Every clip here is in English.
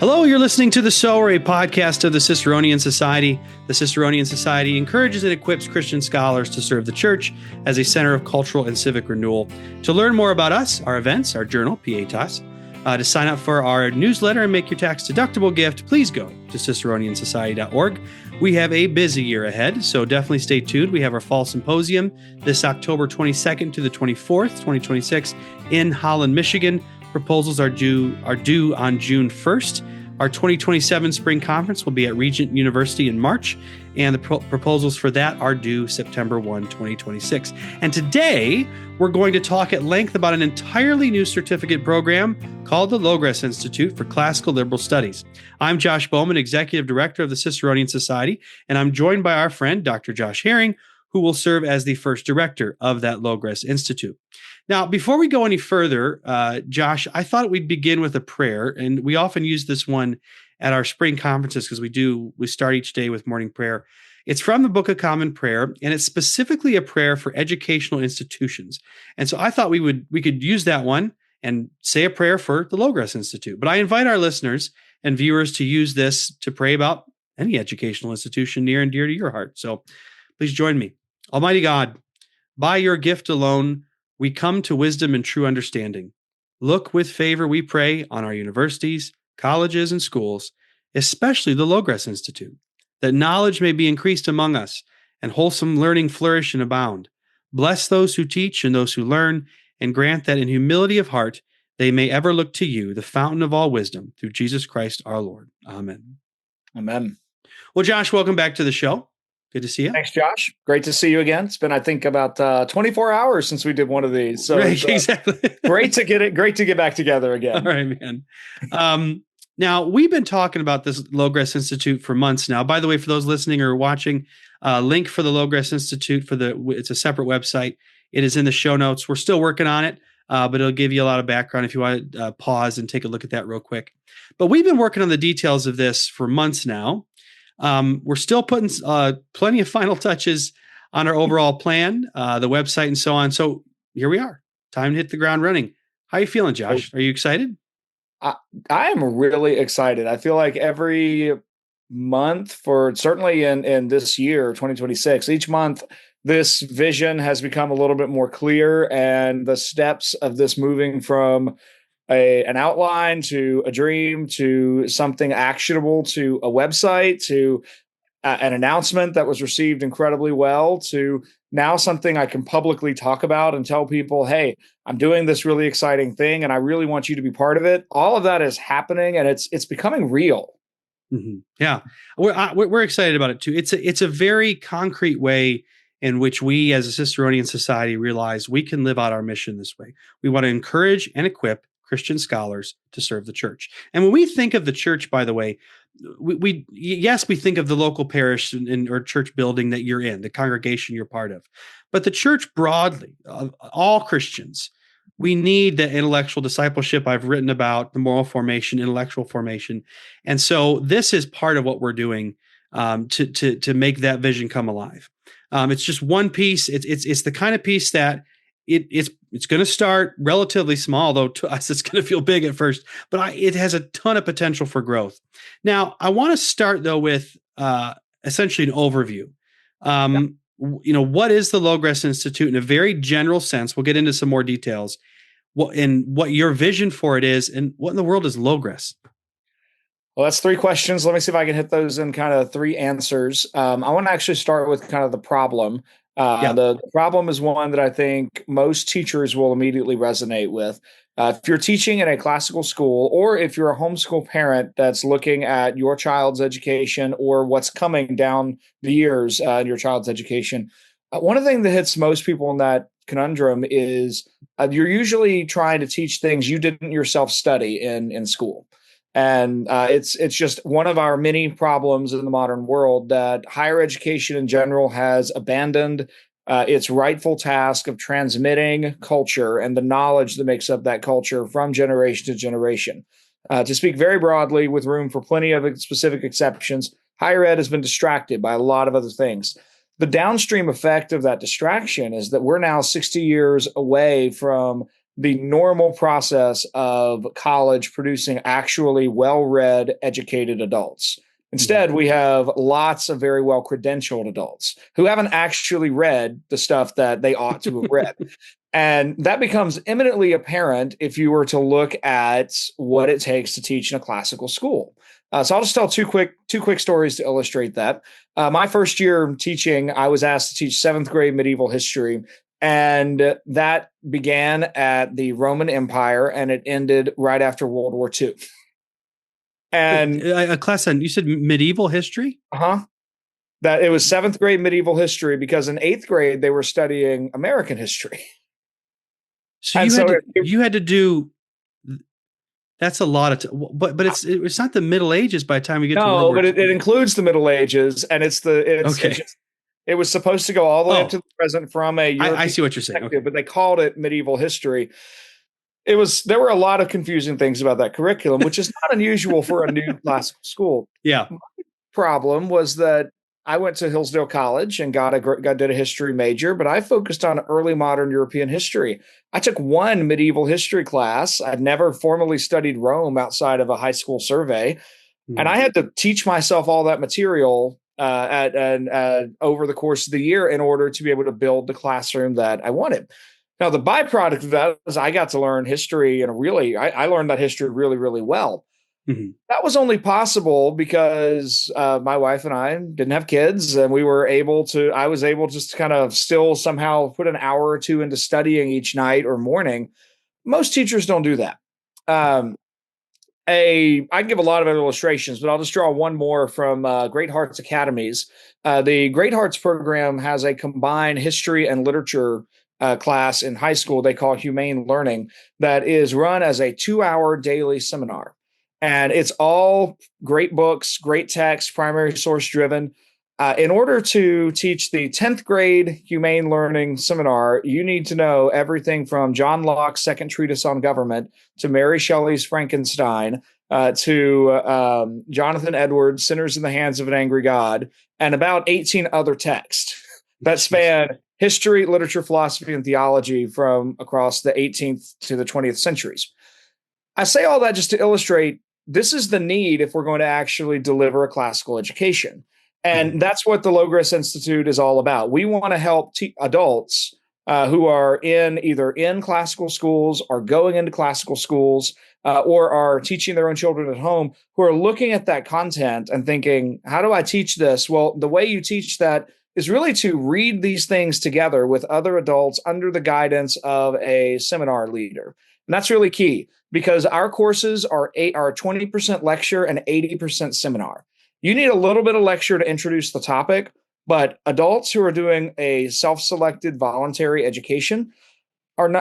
Hello, you're listening to the Sower, a podcast of the Ciceronian Society. The Ciceronian Society encourages and equips Christian scholars to serve the church as a center of cultural and civic renewal. To learn more about us, our events, our journal, Pietas, to sign up for our newsletter and make your tax-deductible gift, please go to ciceroniansociety.org. We have a busy year ahead, so definitely stay tuned. We have our fall symposium this October 22nd to the 24th, 2026 in Holland, Michigan. Proposals are due on June 1st. Our 2027 spring conference will be at Regent University in March, and the proposals for that are due September 1, 2026. And today, we're going to talk at length about an entirely new certificate program called the Logres Institute for Classical Liberal Studies. I'm Josh Bowman, Executive Director of the Ciceronian Society, and I'm joined by our friend, Dr. Josh Herring, who will serve as the first director of that Logres Institute. Now, before we go any further, Josh, I thought we'd begin with a prayer, and we often use this one at our spring conferences because we start each day with morning prayer. It's from the Book of Common Prayer, and it's specifically a prayer for educational institutions. And so I thought we could use that one and say a prayer for the Logres Institute. But I invite our listeners and viewers to use this to pray about any educational institution near and dear to your heart. So please join me. Almighty God, by your gift alone, we come to wisdom and true understanding. Look with favor, we pray, on our universities, colleges, and schools, especially the Logres Institute, that knowledge may be increased among us and wholesome learning flourish and abound. Bless those who teach and those who learn, and grant that in humility of heart they may ever look to you, the fountain of all wisdom, through Jesus Christ our Lord. Amen. Amen. Well, Josh, welcome back to the show. Good to see you. Thanks, Josh. Great to see you again. It's been, I think, about 24 hours since we did one of these. So right, exactly. Great to get back together again. All right, man. Now, we've been talking about this Logres Institute for months now. By the way, for those listening or watching, link for the Logres Institute it's a separate website. It is in the show notes. We're still working on it, but it'll give you a lot of background if you want to pause and take a look at that real quick. But we've been working on the details of this for months now. We're still putting plenty of final touches on our overall plan, the website and so on. So here we are. Time to hit the ground running. How are you feeling, Josh? Are you excited? I am really excited. I feel like every month certainly in this year, 2026, each month, this vision has become a little bit more clear, and the steps of this moving from an outline to a dream to something actionable to a website to an announcement that was received incredibly well to now something I can publicly talk about and tell people, hey, I'm doing this really exciting thing and I really want you to be part of it. All of that is happening and it's becoming real. Mm-hmm. Yeah, we're excited about it too. It's a very concrete way in which we as a Ciceronian Society realize we can live out our mission this way. We want to encourage and equip Christian scholars to serve the church. And when we think of the church, by the way, we think of the local parish or church building that you're in, the congregation you're part of. But the church broadly, all Christians, we need the intellectual discipleship I've written about, the moral formation, intellectual formation. And so this is part of what we're doing to make that vision come alive. It's just one piece. It's the kind of piece that it's going to start relatively small, though to us it's going to feel big at first, but it has a ton of potential for growth. Now, I want to start though with essentially an overview. What is the Logres Institute in a very general sense? We'll get into some more details. What your vision for it is, and what in the world is Logres? Well, that's three questions. Let me see if I can hit those in kind of three answers. I want to actually start with kind of the problem. The problem is one that I think most teachers will immediately resonate with. If you're teaching in a classical school, or if you're a homeschool parent that's looking at your child's education or what's coming down the years in your child's education, one of the things that hits most people in that conundrum is you're usually trying to teach things you didn't yourself study in school. And it's just one of our many problems in the modern world that higher education in general has abandoned its rightful task of transmitting culture and the knowledge that makes up that culture from generation to generation. To speak very broadly, with room for plenty of specific exceptions, higher ed has been distracted by a lot of other things. The downstream effect of that distraction is that we're now 60 years away from the normal process of college producing actually well-read, educated adults. Instead, we have lots of very well credentialed adults who haven't actually read the stuff that they ought to have read. And that becomes eminently apparent if you were to look at what it takes to teach in a classical school. So I'll just tell two quick stories to illustrate that. My first year teaching, I was asked to teach seventh grade medieval history, and that began at the Roman Empire, and it ended right after World War II. And a class on, you said medieval history? That it was seventh grade medieval history, because in eighth grade they were studying American history. So you had to do. That's a lot of, but it's not the Middle Ages by the time you get to World War but II. it includes the Middle Ages, and it was supposed to go all the way up to the present from a European I see what you're saying, but they called it medieval history. There were a lot of confusing things about that curriculum, which is not unusual for a new classical school. Yeah. My problem was that I went to Hillsdale College and did a history major, but I focused on early modern European history. I took one medieval history class. I'd never formally studied Rome outside of a high school survey. And I had to teach myself all that material over the course of the year in order to be able to build the classroom that I wanted. Now, the byproduct of that is I got to learn history, and I learned that history really, really well. Mm-hmm. That was only possible because my wife and I didn't have kids, and I was able just to kind of still somehow put an hour or two into studying each night or morning. Most teachers don't do that. I can give a lot of illustrations, but I'll just draw one more from Great Hearts Academies. The Great Hearts program has a combined history and literature class in high school they call Humane Learning, that is run as a 2-hour daily seminar. And it's all great books, great text, primary source driven. In order to teach the 10th grade Humane Learning seminar, you need to know everything from John Locke's Second Treatise on Government to Mary Shelley's Frankenstein to Jonathan Edwards' Sinners in the Hands of an Angry God, and about 18 other texts that span history, literature, philosophy, and theology from across the 18th to the 20th centuries. I say all that just to illustrate this is the need if we're going to actually deliver a classical education. And that's what the Logres Institute is all about. We want to help adults who are either in classical schools or going into classical schools or are teaching their own children at home, who are looking at that content and thinking, how do I teach this? Well, the way you teach that is really to read these things together with other adults under the guidance of a seminar leader. And that's really key, because our courses are 20% lecture and 80% seminar. You need a little bit of lecture to introduce the topic, but adults who are doing a self-selected voluntary education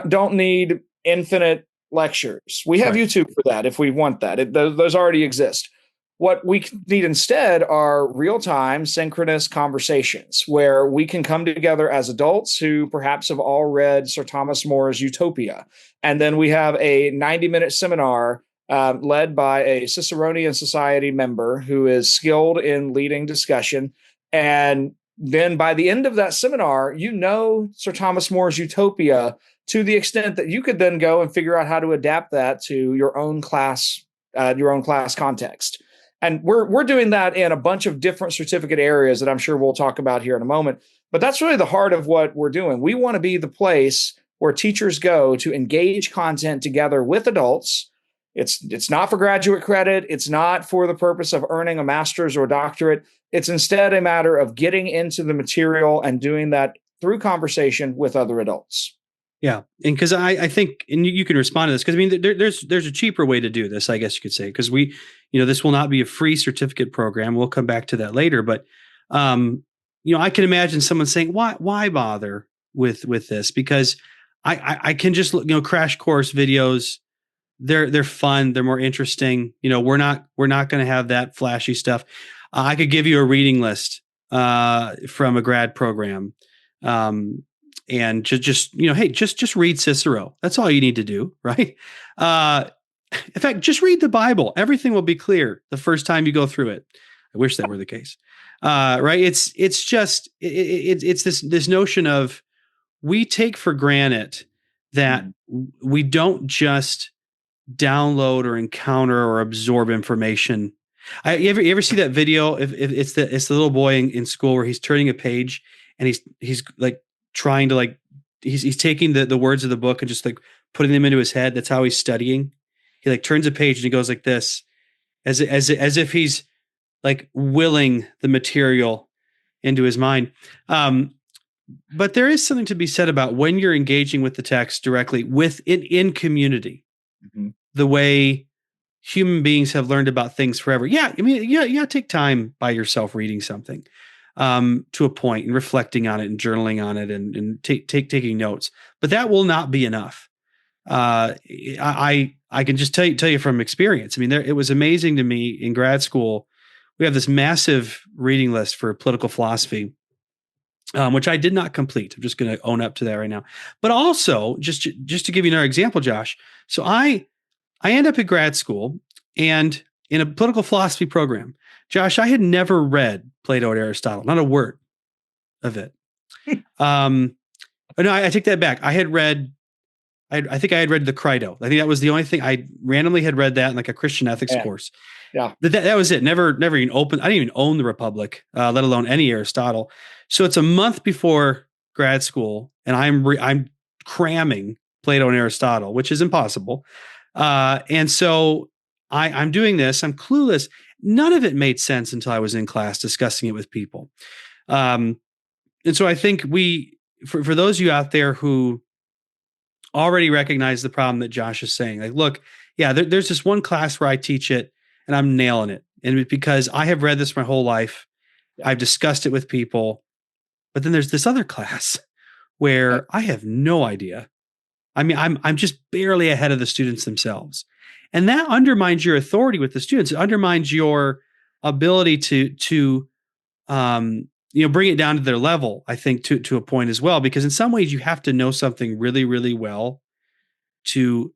don't need infinite lectures. We have YouTube for that if we want that. Those already exist. What we need instead are real-time synchronous conversations where we can come together as adults who perhaps have all read Sir Thomas More's Utopia. And then we have a 90-minute seminar led by a Ciceronian Society member who is skilled in leading discussion. And then by the end of that seminar, Sir Thomas More's Utopia to the extent that you could then go and figure out how to adapt that to your own class context. And we're doing that in a bunch of different certificate areas that I'm sure we'll talk about here in a moment. But that's really the heart of what we're doing. We want to be the place where teachers go to engage content together with adults. It's not for graduate credit. It's not for the purpose of earning a master's or doctorate. It's instead a matter of getting into the material and doing that through conversation with other adults. Yeah. And because I think, and you can respond to this, because I mean, there's a cheaper way to do this, I guess you could say, because this will not be a free certificate program. We'll come back to that later. But, I can imagine someone saying, why bother with this? Because I can just look, crash course videos. They're fun. They're more interesting. We're not going to have that flashy stuff. I could give you a reading list from a grad program. And just read Cicero. That's all you need to do, right? In fact, just read the Bible. Everything will be clear the first time you go through it. I wish that were the case, right? It's this notion of we take for granted that we don't just download or encounter or absorb information. You ever see that video? If it's the little boy in school where he's turning a page and he's like trying to like he's taking the words of the book and just like putting them into his head. That's how he's studying. He like turns a page and he goes like this, as if he's like willing the material into his mind. But there is something to be said about when you're engaging with the text directly in community, the way human beings have learned about things forever. Yeah. I mean, yeah, take time by yourself reading something to a point and reflecting on it and journaling on it and taking notes, but that will not be enough. I can just tell you from experience. I mean, it was amazing to me in grad school. We have this massive reading list for political philosophy, which I did not complete. I'm just going to own up to that right now. But also, just to give you another example, Josh. So I end up at grad school and in a political philosophy program. Josh, I had never read Plato and Aristotle, not a word of it. No, I take that back. I think I had read the Crito. I think that was the only thing. I randomly had read that in like a Christian ethics course. Yeah. That was it. Never even opened. I didn't even own the Republic, let alone any Aristotle. So it's a month before grad school and I'm cramming Plato and Aristotle, which is impossible. And so I'm doing this. I'm clueless. None of it made sense until I was in class discussing it with people. And so I think for those of you out there who already recognize the problem that Josh is saying, like, look, yeah, there's this one class where I teach it and I'm nailing it. And because I have read this my whole life, I've discussed it with people, but then there's this other class where I have no idea. I mean, I'm just barely ahead of the students themselves. And that undermines your authority with the students. It undermines your ability to bring it down to their level, I think, to a point as well, because in some ways you have to know something really, really well to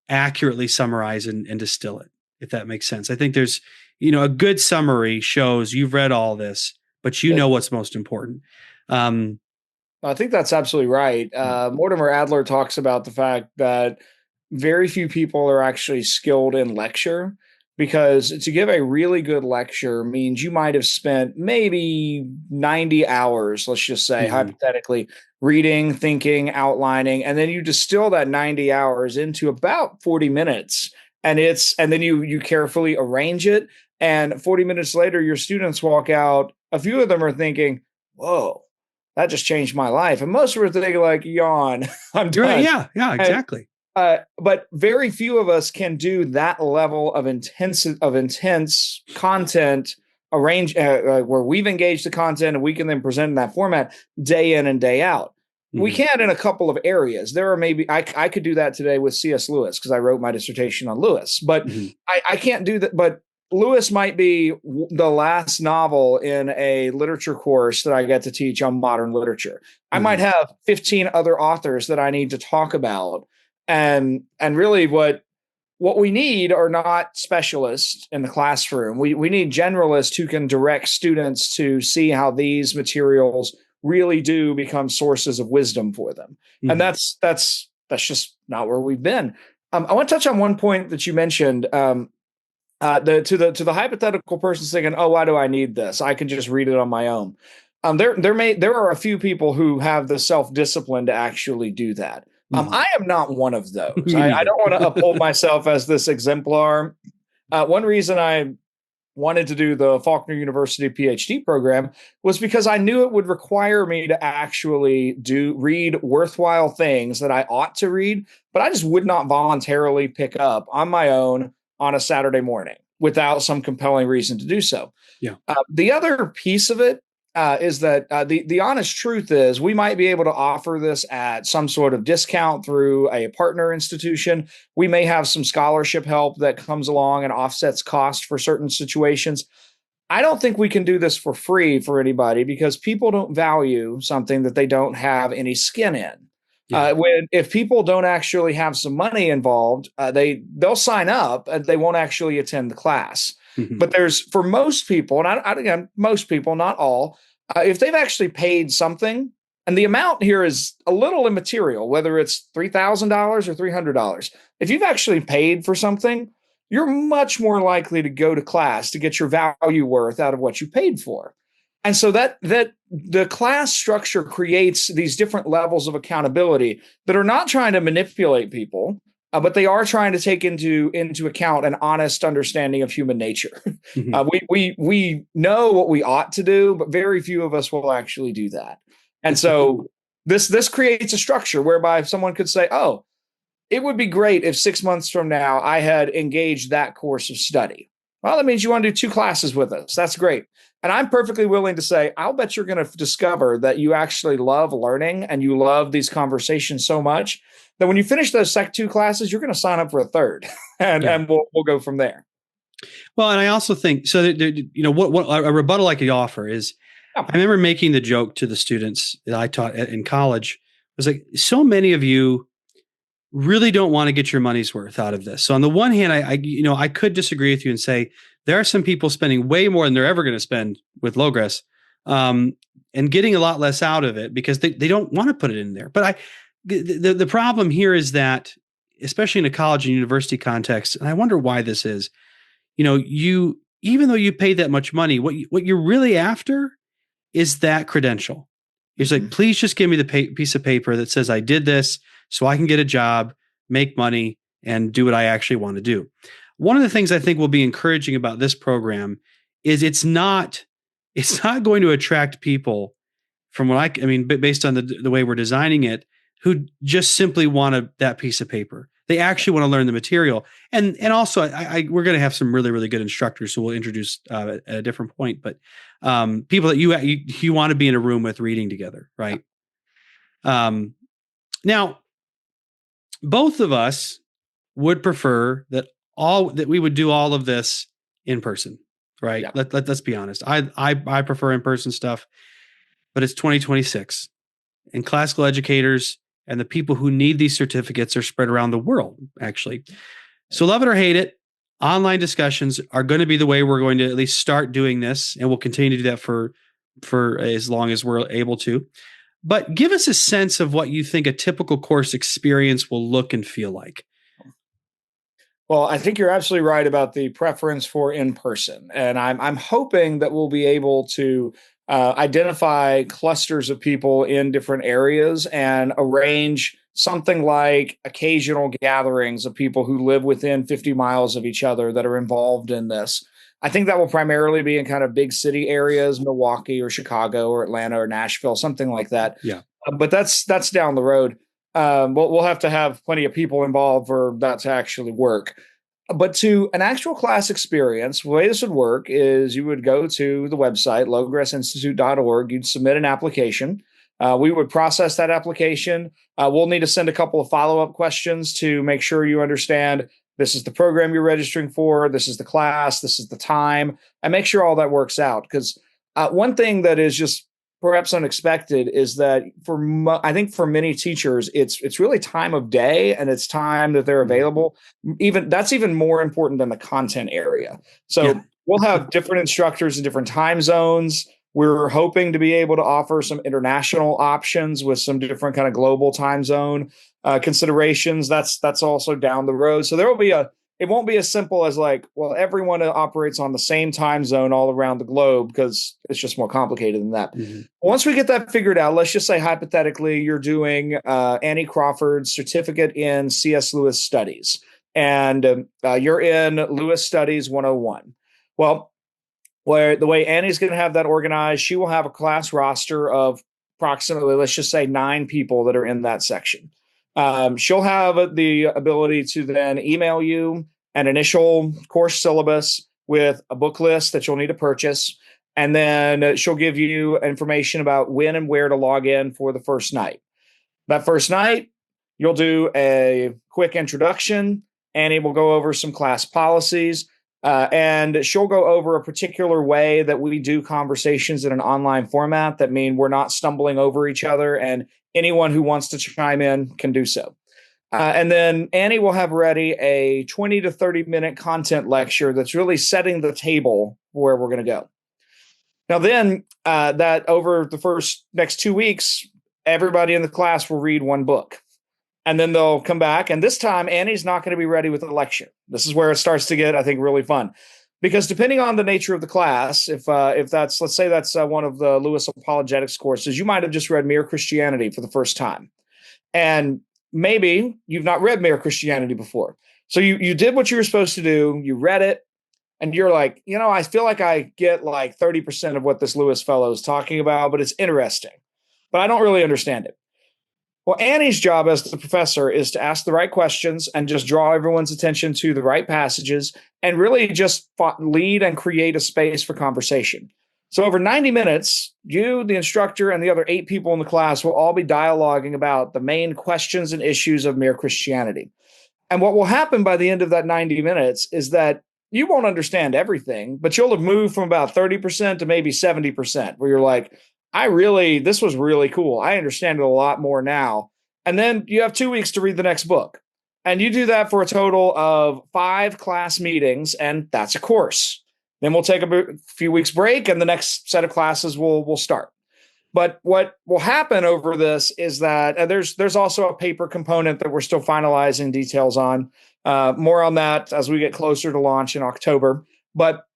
accurately summarize and distill it, if that makes sense. I think there's, a good summary shows you've read all this, but you know what's most important. I think that's absolutely right. Mortimer Adler talks about the fact that very few people are actually skilled in lecture, because to give a really good lecture means you might have spent maybe 90 hours, let's just say, hypothetically, reading, thinking, outlining, and then you distill that 90 hours into about 40 minutes. And then you carefully arrange it. And 40 minutes later, your students walk out. A few of them are thinking, whoa, that just changed my life. And most of us are thinking like, yawn, I'm done. Right, yeah, exactly. But very few of us can do that level of intense content where we've engaged the content and we can then present in that format day in and day out. We can in a couple of areas. There are maybe I could do that today with C.S. Lewis because I wrote my dissertation on Lewis, but I can't do that. But Lewis might be the last novel in a literature course that I get to teach on modern literature. I might have 15 other authors that I need to talk about. And really what we need are not specialists in the classroom. We need generalists who can direct students to see how these materials really do become sources of wisdom for them. And that's just not where we've been. I want to touch on one point that you mentioned. To the hypothetical person thinking, oh, why do I need this? I can just read it on my own. There are a few people who have the self-discipline to actually do that. I am not one of those. I don't want to uphold myself as this exemplar. One reason I wanted to do the Faulkner University PhD program was because I knew it would require me to actually read worthwhile things that I ought to read, but I just would not voluntarily pick up on my own on a Saturday morning without some compelling reason to do so. Yeah. The other piece of it is that the honest truth is we might be able to offer this at some sort of discount through a partner institution. We may have some scholarship help that comes along and offsets cost for certain situations. I don't think we can do this for free for anybody because people don't value something that they don't have any skin in. Yeah. If people don't actually have some money involved, they'll sign up and they won't actually attend the class. But for most people, and again, most people, not all, if they've actually paid something, And the amount here is a little immaterial, whether it's $3,000 or $300. If you've actually paid for something, you're much more likely to go to class to get your value worth out of what you paid for. And so that the class structure creates these different levels of accountability that are not trying to manipulate people, but they are trying to take into account an honest understanding of human nature. Mhm. We know what we ought to do, but very few of us will actually do that. And so this creates a structure whereby someone could say, "Oh, it would be great if 6 months from now I had engaged that course of study." Well, that means you want to do 2 classes with us. That's great. And I'm perfectly willing to say, I'll bet you're going to discover that you actually love learning and you love these conversations so much that when you finish those 2 classes, you're going to sign up for a third, and we'll go from there. Well, and I also think so. What a rebuttal I could offer is, Yeah. I remember making the joke to the students that I taught in college. I was like, so many of you really don't want to get your money's worth out of this. So on the one hand, I could disagree with you and say there are some people spending way more than they're ever going to spend with Logres, and getting a lot less out of it because they don't want to put it in there. But the problem here is that, especially in a college and university context, and I wonder why this is, you, even though you pay that much money, what you're really after is that credential. It's like, please just give me the piece of paper that says I did this so I can get a job, make money, and do what I actually want to do. One of the things I think will be encouraging about this program is it's not going to attract people from what I mean, based on the way we're designing it, who just simply want that piece of paper. They actually want to learn the material. And also we're going to have some really, really good instructors who we'll introduce at a different point, but people that you want to be in a room with reading together. Right. Now, both of us would prefer that we would do all of this in person. Right. Yeah. Let's be honest. I prefer in-person stuff, but it's 2026 and classical educators and the people who need these certificates are spread around the world, actually. So love it or hate it, online discussions are going to be the way we're going to at least start doing this. And we'll continue to do that for as long as we're able to. But give us a sense of what you think a typical course experience will look and feel like. Well, I think you're absolutely right about the preference for in-person. And I'm hoping that we'll be able to identify clusters of people in different areas and arrange something like occasional gatherings of people who live within 50 miles of each other that are involved in this. I think that will primarily be in kind of big city areas, Milwaukee or Chicago or Atlanta or Nashville, something like that. Yeah. But that's down the road. We'll have to have plenty of people involved for that to actually work. But to an actual class experience, the way this would work is you would go to the website, logresinstitute.org. You'd submit an application. We would process that application. We'll need to send a couple of follow-up questions to make sure you understand this is the program you're registering for, this is the class, this is the time, and make sure all that works out. Because one thing that is just perhaps unexpected is that I think for many teachers, it's really time of day and it's time that they're available. That's even more important than the content area. So we'll have different instructors in different time zones. We're hoping to be able to offer some international options with some different kind of global time zone considerations. That's also down the road. So it won't be as simple as like, well, everyone operates on the same time zone all around the globe, because it's just more complicated than that. Mm-hmm. Once we get that figured out, let's just say hypothetically you're doing Annie Crawford's certificate in C.S. Lewis studies, and you're in Lewis Studies 101. Well, where the way Annie's going to have that organized, she will have a class roster of approximately, let's just say, 9 people that are in that section. She'll have the ability to then email you an initial course syllabus with a book list that you'll need to purchase. And then she'll give you information about when and where to log in for the first night. That first night, you'll do a quick introduction. Annie will go over some class policies. And she'll go over a particular way that we do conversations in an online format that mean we're not stumbling over each other, and anyone who wants to chime in can do so. And then Annie will have ready a 20 to 30-minute content lecture that's really setting the table where we're going to go. Now then, that over the next 2 weeks, everybody in the class will read one book. And then they'll come back. And this time, Annie's not going to be ready with a lecture. This is where it starts to get, I think, really fun. Because depending on the nature of the class, if that's, let's say that's one of the Lewis apologetics courses, you might have just read Mere Christianity for the first time. And maybe you've not read Mere Christianity before. So you did what you were supposed to do. You read it. And you're like, I feel like I get like 30% of what this Lewis fellow is talking about, but it's interesting. But I don't really understand it. Well, Annie's job as the professor is to ask the right questions and just draw everyone's attention to the right passages and really just lead and create a space for conversation. So over 90 minutes, you, the instructor, and the other 8 people in the class will all be dialoguing about the main questions and issues of Mere Christianity. And what will happen by the end of that 90 minutes is that you won't understand everything, but you'll have moved from about 30% to maybe 70%, where you're like, this was really cool. I understand it a lot more now. And then you have 2 weeks to read the next book. And you do that for a total of 5 class meetings, and that's a course. Then we'll take a few weeks break, and the next set of classes will start. But what will happen over this is that there's also a paper component that we're still finalizing details on. More on that as we get closer to launch in October. But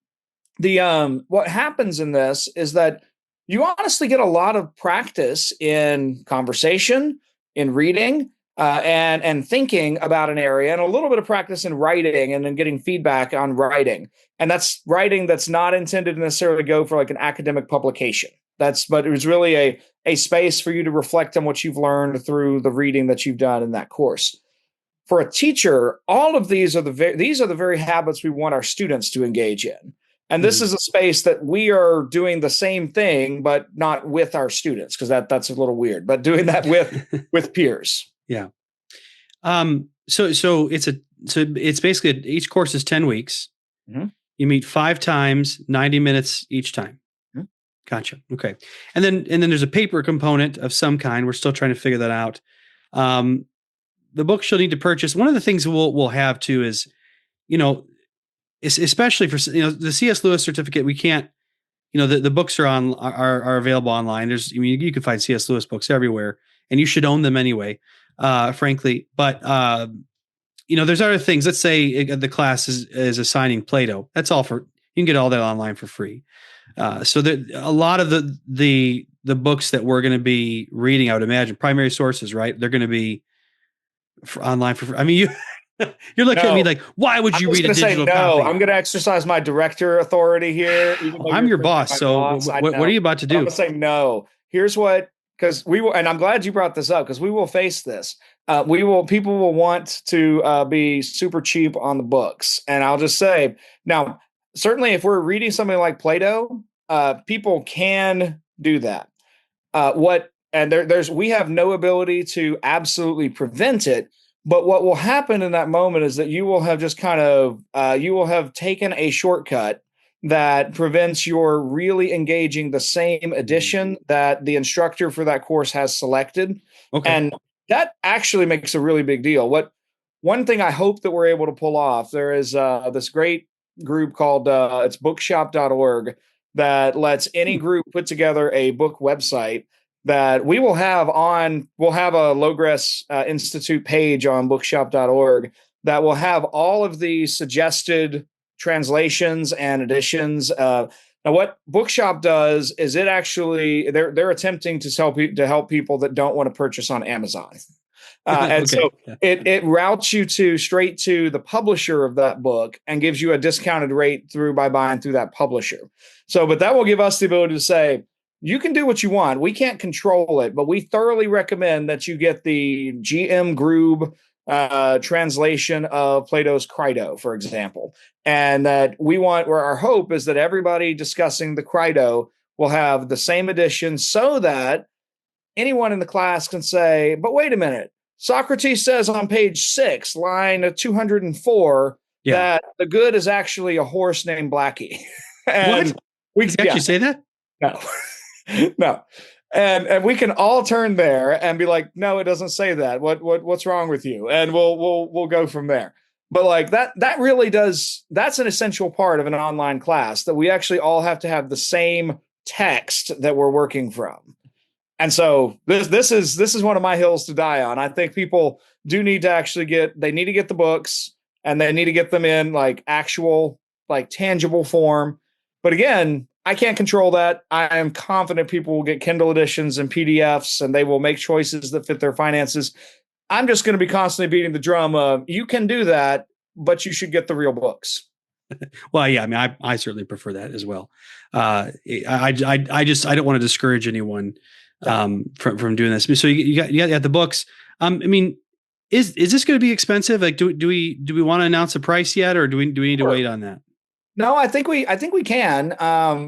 the what happens in this is that you honestly get a lot of practice in conversation, in reading, and thinking about an area, and a little bit of practice in writing and then getting feedback on writing. And that's writing that's not intended to necessarily go for like an academic publication. But it was really a space for you to reflect on what you've learned through the reading that you've done in that course. For a teacher, all of these are the very habits we want our students to engage in. And this is a space that we are doing the same thing, but not with our students, because that's a little weird, but doing that with peers. Yeah. So it's basically each course is 10 weeks. Mm-hmm. You meet 5 times, 90 minutes each time. Mm-hmm. Gotcha. Okay. And then there's a paper component of some kind. We're still trying to figure that out. The books you'll need to purchase. One of the things we'll have too is, especially for the C.S. Lewis certificate, we can't. The books are available online. You can find C.S. Lewis books everywhere, and you should own them anyway. Frankly, but there's other things. Let's say the class is assigning Plato. That's all you can get all that online for free. So a lot of the books that we're going to be reading, I would imagine, primary sources, right? They're going to be online for free. I mean, you're looking at me like, why would you read a digital copy? I'm going to exercise my director authority here. I'm your boss. So what are you about to do? I'm going to say no. Here's what, because we will, and I'm glad you brought this up because we will face this. People will want to be super cheap on the books. And I'll just say, now, certainly if we're reading something like Plato, people can do that. We have no ability to absolutely prevent it. But what will happen in that moment is that you will have just you will have taken a shortcut that prevents your really engaging the same edition that the instructor for that course has selected. Okay. And that actually makes a really big deal. One thing I hope that we're able to pull off, there is this great group called it's bookshop.org that lets any group put together a book website that we'll have a Logres Institute page on bookshop.org that will have all of the suggested translations and editions. Now, what Bookshop does is they're attempting to help people that don't want to purchase on Amazon. And okay. So it routes you straight to the publisher of that book and gives you a discounted rate by buying through that publisher. But that will give us the ability to say, you can do what you want. We can't control it, but we thoroughly recommend that you get the GM Grube translation of Plato's Crito, for example. And that where our hope is that everybody discussing the Crito will have the same edition so that anyone in the class can say, but wait a minute, Socrates says on page 6, line 204, that the good is actually a horse named Blackie. And what? Did you actually say that? No. No. And we can all turn there and be like, no, it doesn't say that. What's wrong with you? And we'll go from there. But like that really does, that's an essential part of an online class, that we actually all have to have the same text that we're working from. And so this is one of my hills to die on. I think people do need to actually they need to get the books, and they need to get them in like actual, like tangible form. But again, I can't control that. I am confident people will get Kindle editions and PDFs, and they will make choices that fit their finances. I'm just going to be constantly beating the drum of, you can do that, but you should get the real books. Well, yeah, I mean, I certainly prefer that as well. I don't want to discourage anyone from doing this. So you got the books. I mean, is this going to be expensive? Like, do we want to announce a price yet, or do we need to wait on that? No, I think we can,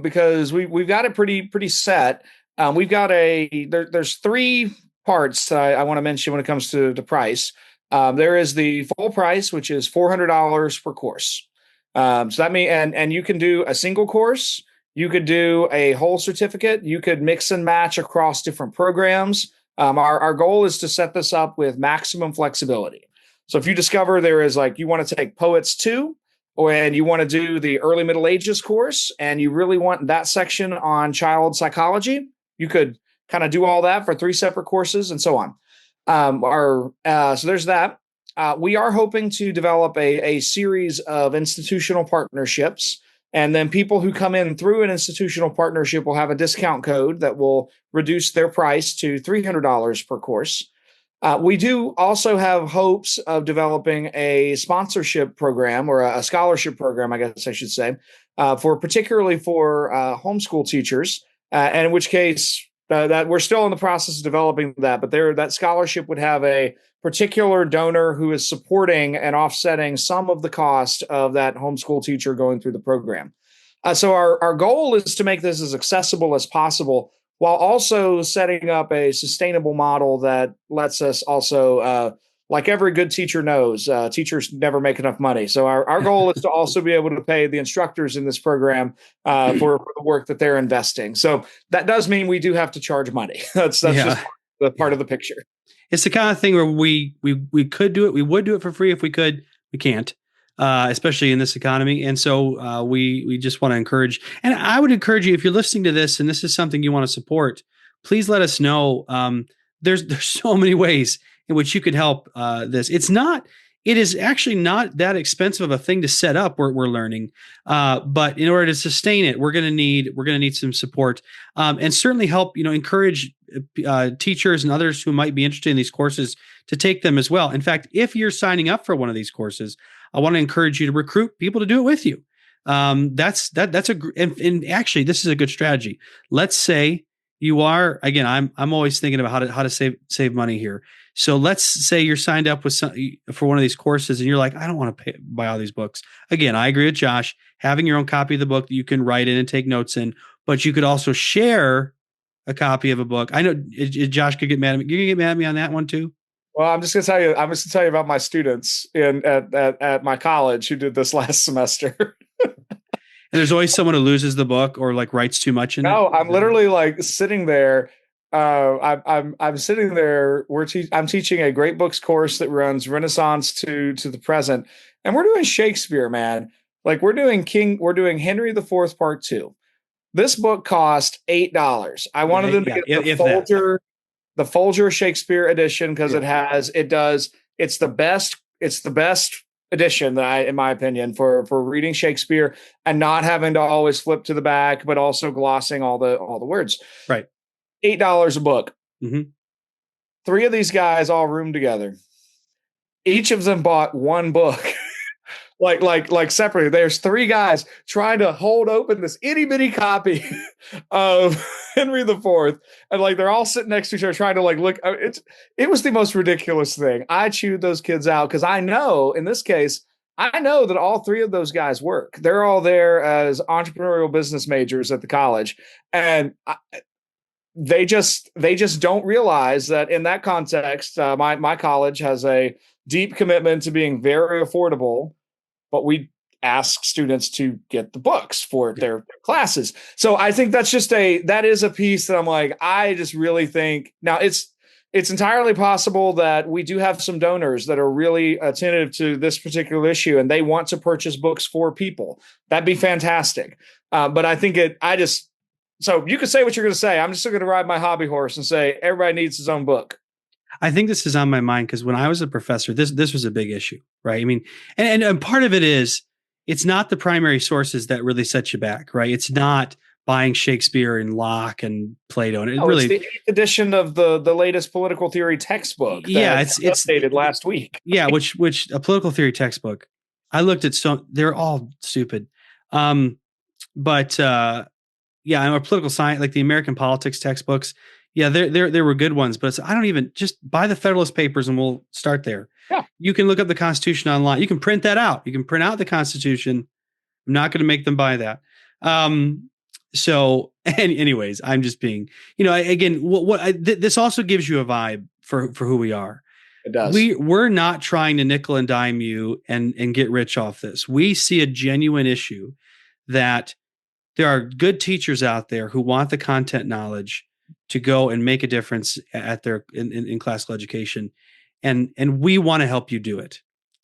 because we've got it pretty set. We've got there's three parts that I want to mention when it comes to the price. There is the full price, which is $400 per course. So that means, and you can do a single course, you could do a whole certificate, you could mix and match across different programs. Our goal is to set this up with maximum flexibility. So if you discover there is, like, you want to take Poets 2, and you want to do the early Middle Ages course, and you really want that section on child psychology, you could kind of do all that for 3 separate courses, and so on. So there's that. We are hoping to develop a series of institutional partnerships, and then people who come in through an institutional partnership will have a discount code that will reduce their price to $300 per course. We do also have hopes of developing a sponsorship program, or a scholarship program, I guess I should say, particularly for homeschool teachers, and in which case that we're still in the process of developing that. But that scholarship would have a particular donor who is supporting and offsetting some of the cost of that homeschool teacher going through the program. So our goal is to make this as accessible as possible, while also setting up a sustainable model that lets us also, like every good teacher knows, teachers never make enough money. So our goal is to also be able to pay the instructors in this program for the work that they're investing. So that does mean we do have to charge money. That's just the part of the picture. It's the kind of thing where we could do it. We would do it for free if we could. We can't. Especially in this economy. And so we just want to encourage, and I would encourage you, if you're listening to this and this is something you want to support, please let us know. There's so many ways in which you could help this. It is actually not that expensive of a thing to set up. We're learning, but in order to sustain it, we're going to need some support, and certainly help, encourage teachers and others who might be interested in these courses to take them as well. In fact, if you're signing up for one of these courses, I want to encourage you to recruit people to do it with you. And actually, this is a good strategy. Let's say you are, again, I'm always thinking about how to save money here. So let's say you're signed up for one of these courses, and you're like, I don't want to buy all these books. Again, I agree with Josh, having your own copy of the book that you can write in and take notes in, but you could also share a copy of a book. I know Josh could get mad at me. You can get mad at me on that one too. Well, I'm just going to tell you about my students at my college who did this last semester. And there's always someone who loses the book or like writes too much in it. No, I'm literally like sitting there. I'm sitting there. I'm teaching a great books course that runs Renaissance to the present, and we're doing Shakespeare, man. Like we're doing Henry IV Part 2. This book cost $8. I wanted them to get the Folger Shakespeare edition because it's the best edition that in my opinion, for reading Shakespeare and not having to always flip to the back, but also glossing all the words. Right. $8 a book. Mm-hmm. 3 of these guys all roomed together. Each of them bought one book. like separately. There's 3 guys trying to hold open this itty bitty copy of Henry IV, and like they're all sitting next to each other trying to like look. It was the most ridiculous thing. I chewed those kids out because I know in this case I know that all 3 of those guys work. They're all there as entrepreneurial business majors at the college, and they just don't realize that in that context, my college has a deep commitment to being very affordable. But we ask students to get the books for their classes. So I think that is a piece that I'm like, I just really think now it's entirely possible that we do have some donors that are really attentive to this particular issue and they want to purchase books for people. That'd be fantastic. But I think So you can say what you're going to say. I'm just going to ride my hobby horse and say everybody needs his own book. I think this is on my mind because when I was a professor, this was a big issue, right? I mean, and part of it is it's not the primary sources that really set you back, right? It's not buying Shakespeare and Locke and Plato, and it really, it's the 8th edition of the latest political theory textbook. Yeah, it's updated last week. Yeah, which a political theory textbook. I looked at, so they're all stupid, but yeah, our political science, like the American politics textbooks. Yeah, there were good ones, but I don't even, just buy the Federalist Papers and we'll start there. Yeah. You can look up the Constitution online. You can print that out. You can print out the Constitution. I'm not going to make them buy that. So, anyways, I'm just being, again, this also gives you a vibe for who we are. It does. We're not trying to nickel and dime you and get rich off this. We see a genuine issue that there are good teachers out there who want the content knowledge to go and make a difference at their in classical education, and we want to help you do it.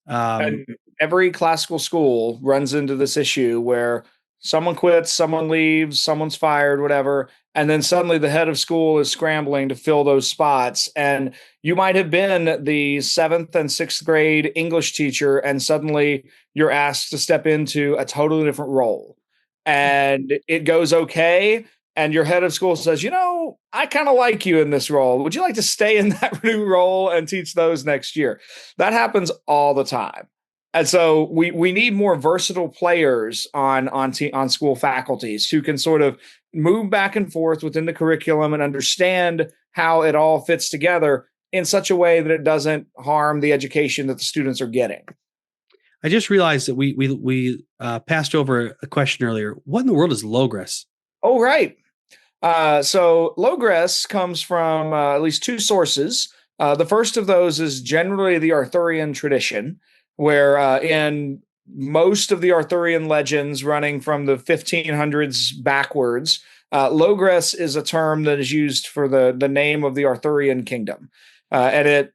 And every classical school runs into this issue where someone quits, someone leaves, someone's fired, whatever, and then suddenly the head of school is scrambling to fill those spots. And you might have been the 7th and 6th grade English teacher, and suddenly you're asked to step into a totally different role. And it goes okay. And your head of school says, I kind of like you in this role. Would you like to stay in that new role and teach those next year? That happens all the time. And so we need more versatile players on school faculties who can sort of move back and forth within the curriculum and understand how it all fits together in such a way that it doesn't harm the education that the students are getting. I just realized that we passed over a question earlier. What in the world is Logres? Oh, right. So Logres comes from at least two sources. The first of those is generally the Arthurian tradition, where in most of the Arthurian legends running from the 1500s backwards, Logres is a term that is used for the name of the Arthurian kingdom. And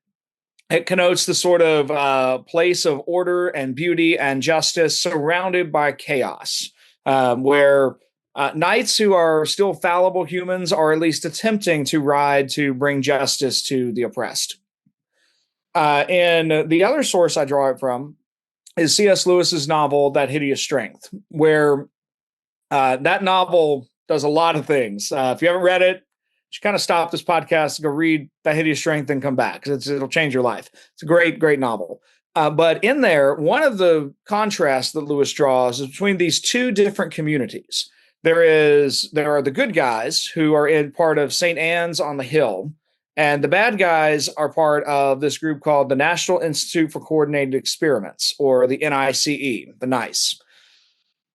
it connotes the sort of place of order and beauty and justice surrounded by chaos, where knights who are still fallible humans are at least attempting to ride to bring justice to the oppressed. And the other source I draw it from is C.S. Lewis's novel, That Hideous Strength, where that novel does a lot of things. If you haven't read it, you should kind of stop this podcast, go read That Hideous Strength and come back, because it'll change your life. It's a great, great novel. But in there, one of the contrasts that Lewis draws is between these two different communities. There are the good guys who are in part of St. Anne's on the Hill, and the bad guys are part of this group called the National Institute for Coordinated Experiments, or the NICE, the NICE.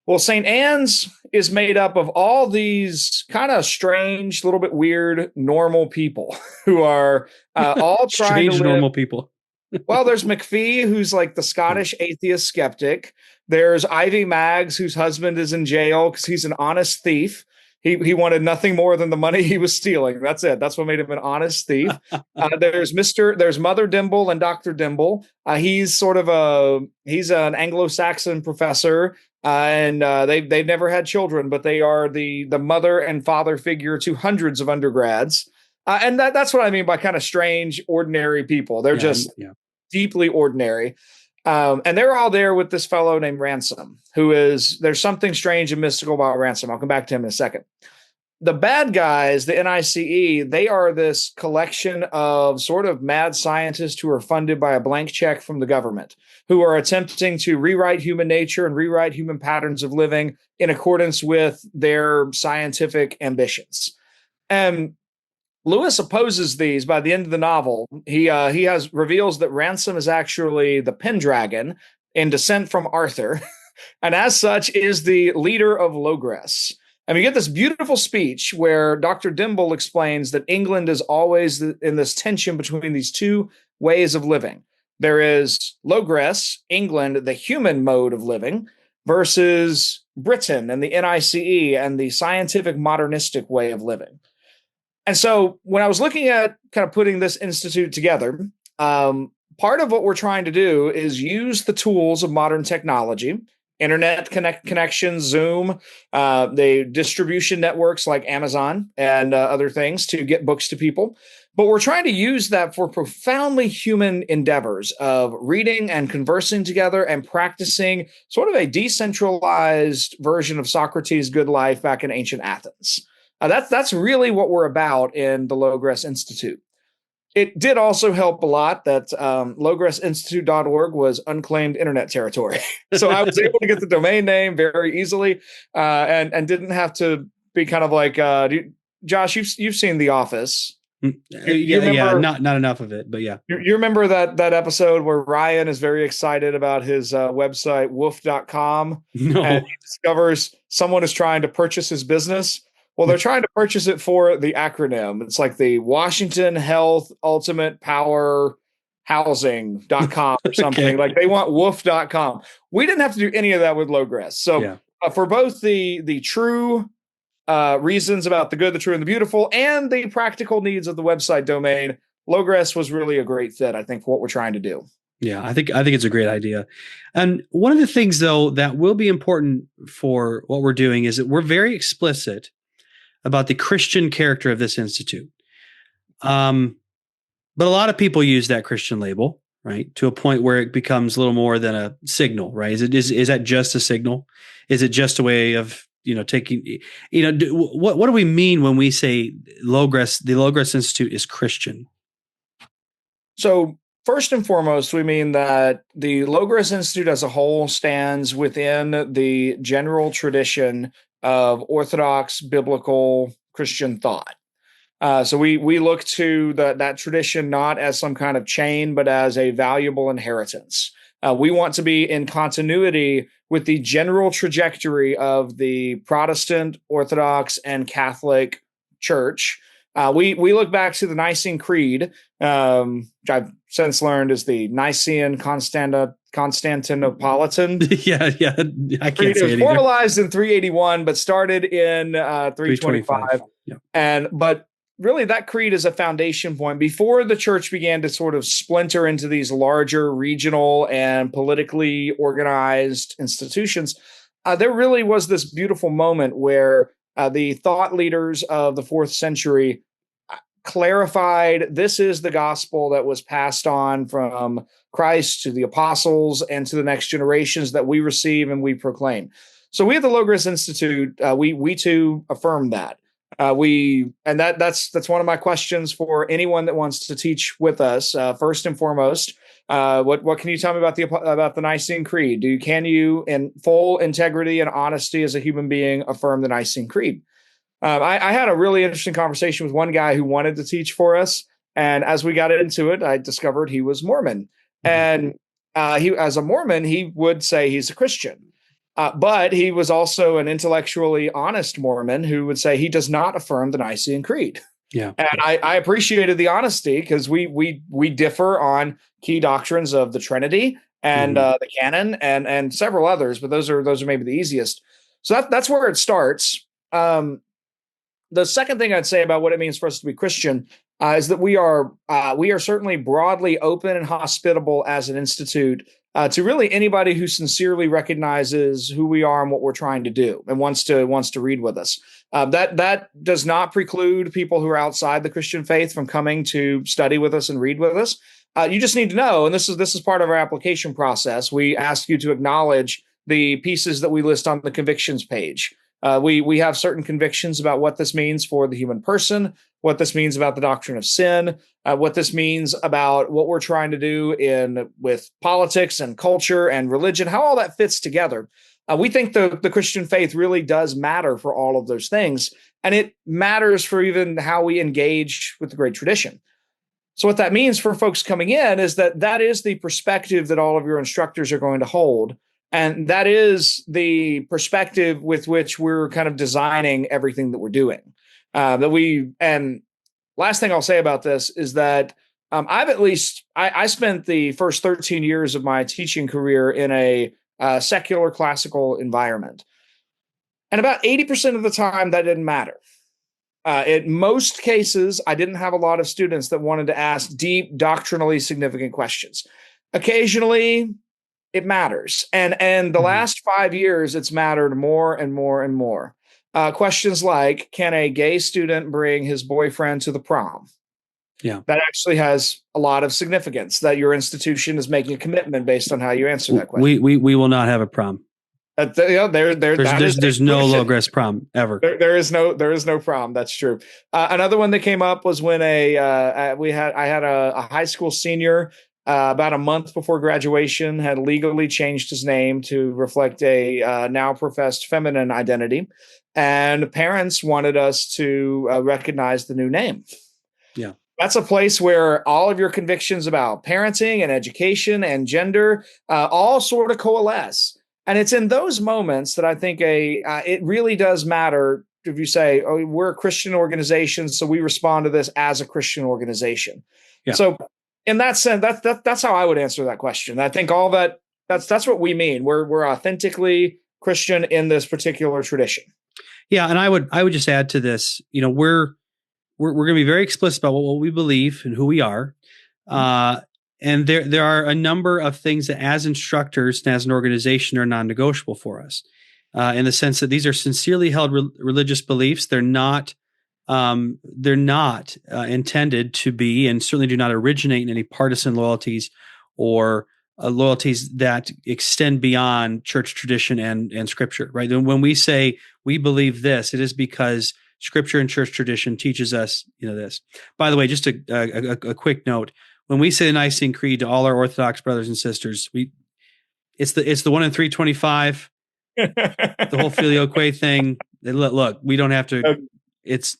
Well, St. Anne's is made up of all these kind of strange, little bit weird, normal people who are all trying to live. Normal people. Well, there's McPhee, who's like the Scottish atheist skeptic. There's Ivy Maggs, whose husband is in jail because he's an honest thief. He wanted nothing more than the money he was stealing. That's it. That's what made him an honest thief. There's Mother Dimble and Dr. Dimble. He's an Anglo-Saxon professor, and they've never had children, but they are the mother and father figure to hundreds of undergrads. And that's what I mean by kind of strange, ordinary people. They're deeply ordinary. And they're all there with this fellow named Ransom, there's something strange and mystical about Ransom. I'll come back to him in a second. The bad guys, the NICE, they are this collection of sort of mad scientists who are funded by a blank check from the government, who are attempting to rewrite human nature and rewrite human patterns of living in accordance with their scientific ambitions. And Lewis opposes these by the end of the novel. He reveals that Ransom is actually the Pendragon in descent from Arthur, and as such is the leader of Logres. And we get this beautiful speech where Dr. Dimble explains that England is always in this tension between these two ways of living. There is Logres, England, the human mode of living, versus Britain and the NICE and the scientific modernistic way of living. And so when I was looking at kind of putting this institute together, part of what we're trying to do is use the tools of modern technology internet connections, Zoom, the distribution networks like Amazon and other things to get books to people. But we're trying to use that for profoundly human endeavors of reading and conversing together and practicing sort of a decentralized version of Socrates' good life back in ancient Athens. That's really what we're about in the Logres Institute. It did also help a lot that logresinstitute.org was unclaimed internet territory. So I was able to get the domain name very easily and didn't have to be kind of like, Josh, you've seen The Office. Yeah, not enough of it, but yeah. You remember that episode where Ryan is very excited about his website, woof.com, No. and he discovers someone is trying to purchase his business? Well, they're trying to purchase it for the acronym. It's like the Washington Health Ultimate Power Housing.com or something. Okay. Like they want woof.com. We didn't have to do any of that with Logres. So for both the true reasons about the good, the true, and the beautiful, and the practical needs of the website domain, Logres was really a great fit, I think, for what we're trying to do. Yeah, I think it's a great idea. And one of the things, though, that will be important for what we're doing is that we're very explicit about the Christian character of this institute. But a lot of people use that Christian label, right, to a point where it becomes a little more than a signal, right? Is that just a signal? Is it just a way of taking, what do we mean when we say the Logres Institute is Christian? So first and foremost, we mean that the Logres Institute as a whole stands within the general tradition of Orthodox biblical Christian thought. So we look to that tradition not as some kind of chain, but as a valuable inheritance. We want to be in continuity with the general trajectory of the Protestant, Orthodox, and Catholic Church. We look back to the Nicene Creed, which I've since learned is the Nicene Constantinopolitan. Yeah, I can't say it formalized in 381, but started in 325. Yeah. But really, that creed is a foundation point. Before the church began to sort of splinter into these larger regional and politically organized institutions, there really was this beautiful moment where the thought leaders of the 4th century clarified this is the gospel that was passed on from Christ to the apostles and to the next generations that we receive and we proclaim. So we at the Logres Institute, we too affirm that. That's one of my questions for anyone that wants to teach with us. First and foremost, what can you tell me about the Nicene Creed? Can you, in full integrity and honesty as a human being, affirm the Nicene Creed? I had a really interesting conversation with one guy who wanted to teach for us, and as we got into it, I discovered he was Mormon, and as a Mormon, he would say he's a Christian. But he was also an intellectually honest Mormon who would say he does not affirm the Nicene Creed. Yeah, and I appreciated the honesty because we differ on key doctrines of the Trinity and the canon and several others, but those are maybe the easiest. So that's where it starts. The second thing I'd say about what it means for us to be Christian is that we are certainly broadly open and hospitable as an institute to really anybody who sincerely recognizes who we are and what we're trying to do and wants to read with us. That does not preclude people who are outside the Christian faith from coming to study with us and read with us. You just need to know, and this is part of our application process. We ask you to acknowledge the pieces that we list on the convictions page. We have certain convictions about what this means for the human person, what this means about the doctrine of sin, what this means about what we're trying to do with politics and culture and religion, how all that fits together. We think the Christian faith really does matter for all of those things, and it matters for even how we engage with the great tradition. So what that means for folks coming in is that is the perspective that all of your instructors are going to hold. And that is the perspective with which we're kind of designing everything that we're doing. And last thing I'll say about this is that I spent the first 13 years of my teaching career in a secular classical environment. And about 80% of the time, that didn't matter. In most cases, I didn't have a lot of students that wanted to ask deep, doctrinally significant questions. Occasionally, it matters. And the last 5 years, it's mattered more and more and more. Questions like, can a gay student bring his boyfriend to the prom? Yeah. That actually has a lot of significance, that your institution is making a commitment based on how you answer that question. We will not have a prom. There's no Logres prom ever. There is no prom. That's true. Another one that came up was when I had a high school senior about a month before graduation had legally changed his name to reflect a now professed feminine identity, and parents wanted us to recognize the new name. Yeah. That's a place where all of your convictions about parenting and education and gender all sort of coalesce. And it's in those moments that I think it really does matter if you say, oh, we're a Christian organization, so we respond to this as a Christian organization. Yeah. So in that sense, that's how I would answer that question. I think that's what we mean. We're authentically Christian in this particular tradition. Yeah. And I would just add to this, we're going to be very explicit about what we believe and who we are. And there are a number of things that as instructors and as an organization are non-negotiable for us, in the sense that these are sincerely held religious beliefs. They're not intended to be, and certainly do not originate in any partisan loyalties or loyalties that extend beyond church tradition and scripture, right? And when we say we believe this, it is because Scripture and church tradition teaches us, this. By the way, just a quick note: when we say the Nicene Creed to all our Orthodox brothers and sisters, it's the 1 in 325, the whole filioque thing. Look, we don't have to. It's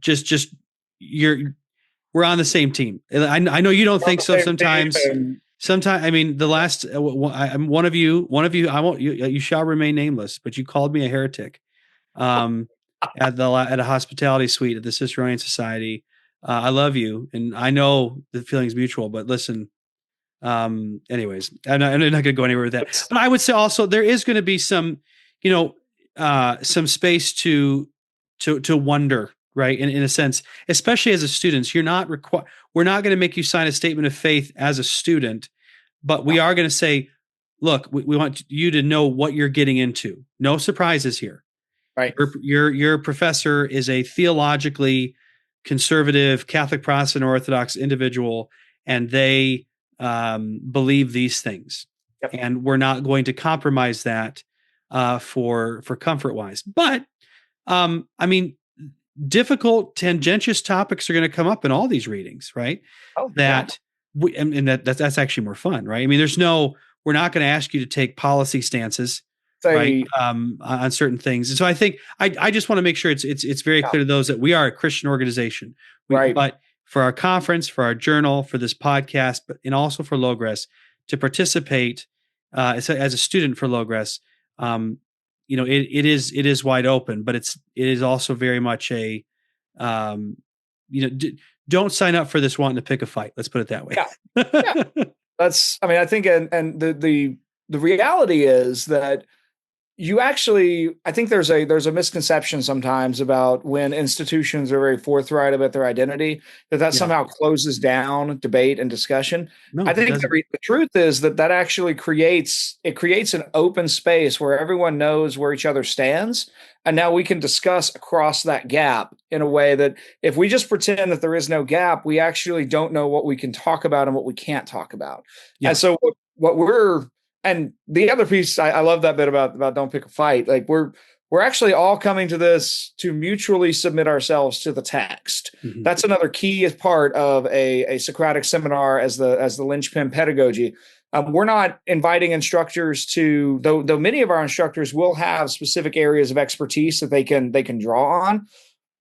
just we're on the same team. I know you don't think so sometimes. Sometimes, I mean, the last one of you, I won't. You shall remain nameless, but you called me a heretic. At a hospitality suite at the Ciceronian Society. I love you, and I know the feeling's mutual. But listen, anyways, I'm not going to go anywhere with that. But I would say also there is going to be some space to wonder, right? In a sense, especially as a student, we're not going to make you sign a statement of faith as a student, but we are going to say, look, we want you to know what you're getting into. No surprises here. Right. Your professor is a theologically conservative Catholic, Protestant, Orthodox individual, and they believe these things. Yep. And we're not going to compromise that for comfort wise. But I mean, difficult, tangentious topics are going to come up in all these readings, right? Oh, that's actually more fun, right? I mean, we're not going to ask you to take policy stances. Right, on certain things. And so I think I just want to make sure it's very clear to those that we are a Christian organization. Right. But for our conference, for our journal, for this podcast, and also for Logres, to participate as a student for Logres, it is wide open, but it is also very much a don't sign up for this wanting to pick a fight. Let's put it that way. Yeah. I think, and the reality is that I think there's a misconception sometimes about when institutions are very forthright about their identity, that somehow closes down debate and discussion. No, I think the truth is that actually creates an open space where everyone knows where each other stands. And now we can discuss across that gap in a way that if we just pretend that there is no gap, we actually don't know what we can talk about and what we can't talk about. Yeah. And so and the other piece, I love that bit about don't pick a fight. Like we're actually all coming to this to mutually submit ourselves to the text. Mm-hmm. That's another key part of a Socratic seminar as the linchpin pedagogy. We're not inviting instructors to, though many of our instructors will have specific areas of expertise that they can draw on.